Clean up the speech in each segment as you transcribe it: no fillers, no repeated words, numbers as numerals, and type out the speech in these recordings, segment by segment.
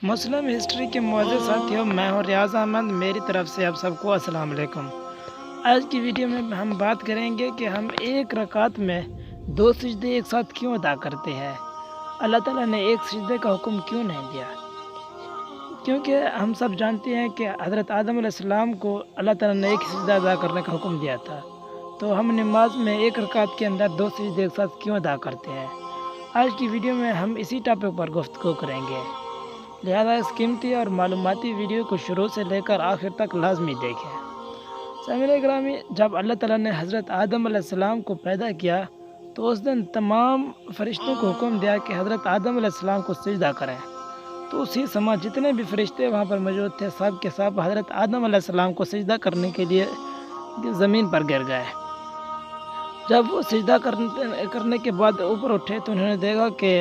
مسلم history کے معزز ساتھیوں، میں ہوں ریاض احمد۔ میری طرف سے آپ سب کو السلام علیکم۔ آج کی ویڈیو میں ہم بات کریں گے کہ ہم ایک رکعت میں 2 سجدے ایک ساتھ کیوں ادا کرتے ہیں۔ اللہ تعالیٰ نے ایک سجدے کا حکم کیوں نہیں دیا؟ کیونکہ ہم سب جانتے ہیں کہ حضرت آدم علیہ السلام کو اللہ تعالیٰ نے ایک سجدہ ادا کرنے کا حکم دیا تھا، تو ہم نماز میں ایک رکعت کے اندر 2 سجدے ایک ساتھ کیوں ادا کرتے ہیں۔ آج کی ویڈیو میں ہم اسی ٹاپک پر گفتگو کریں گے، لہذا اس قیمتی اور معلوماتی ویڈیو کو شروع سے لے کر آخر تک لازمی دیکھیں۔ سامعین گرامی، جب اللہ تعالیٰ نے حضرت آدم علیہ السلام کو پیدا کیا تو اس دن تمام فرشتوں کو حکم دیا کہ حضرت آدم علیہ السلام کو سجدہ کریں، تو اسی سمے جتنے بھی فرشتے وہاں پر موجود تھے سب کے سب حضرت آدم علیہ السلام کو سجدہ کرنے کے لیے زمین پر گر گئے۔ جب وہ سجدہ کرنے کے بعد اوپر اٹھے تو انہوں نے دیکھا کہ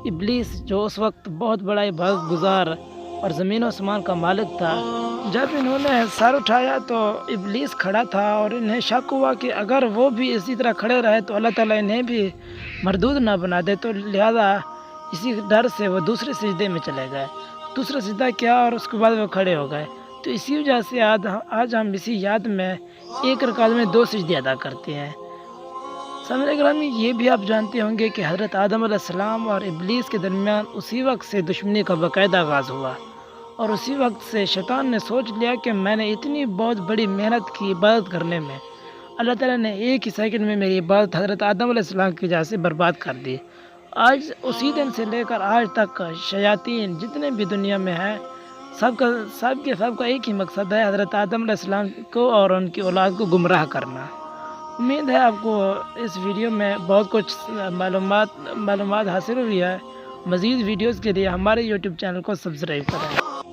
ابلیس، جو اس وقت بہت بڑا عبادت گزار اور زمین و آسمان کا مالک تھا، جب انہوں نے سر اٹھایا تو ابلیس کھڑا تھا اور انہیں شک ہوا کہ اگر وہ بھی اسی طرح کھڑے رہے تو اللہ تعالیٰ انہیں بھی مردود نہ بنا دے، تو لہذا اسی ڈر سے وہ دوسرے سجدے میں چلے گئے۔ دوسرا سجدہ کیا اور اس کے بعد وہ کھڑے ہو گئے۔ تو اسی وجہ سے آج ہم اسی یاد میں ایک رکعت میں 2 سجدے ادا کرتے ہیں۔ سامعین گرامی، یہ بھی آپ جانتے ہوں گے کہ حضرت آدم علیہ السلام اور ابلیس کے درمیان اسی وقت سے دشمنی کا باقاعدہ آغاز ہوا، اور اسی وقت سے شیطان نے سوچ لیا کہ میں نے اتنی بہت بڑی محنت کی عبادت کرنے میں، اللہ تعالیٰ نے ایک ہی سیکنڈ میں میری عبادت حضرت آدم علیہ السلام کی وجہ سے برباد کر دی۔ آج اسی دن سے لے کر آج تک شیاطین جتنے بھی دنیا میں ہیں، سب کا ایک ہی مقصد ہے حضرت آدم علیہ السلام کو اور ان کی اولاد کو گمراہ کرنا۔ امید ہے آپ کو اس ویڈیو میں بہت کچھ معلومات حاصل ہوئی ہے۔ مزید ویڈیوز کے لیے ہمارے یوٹیوب چینل کو سبسکرائب کریں۔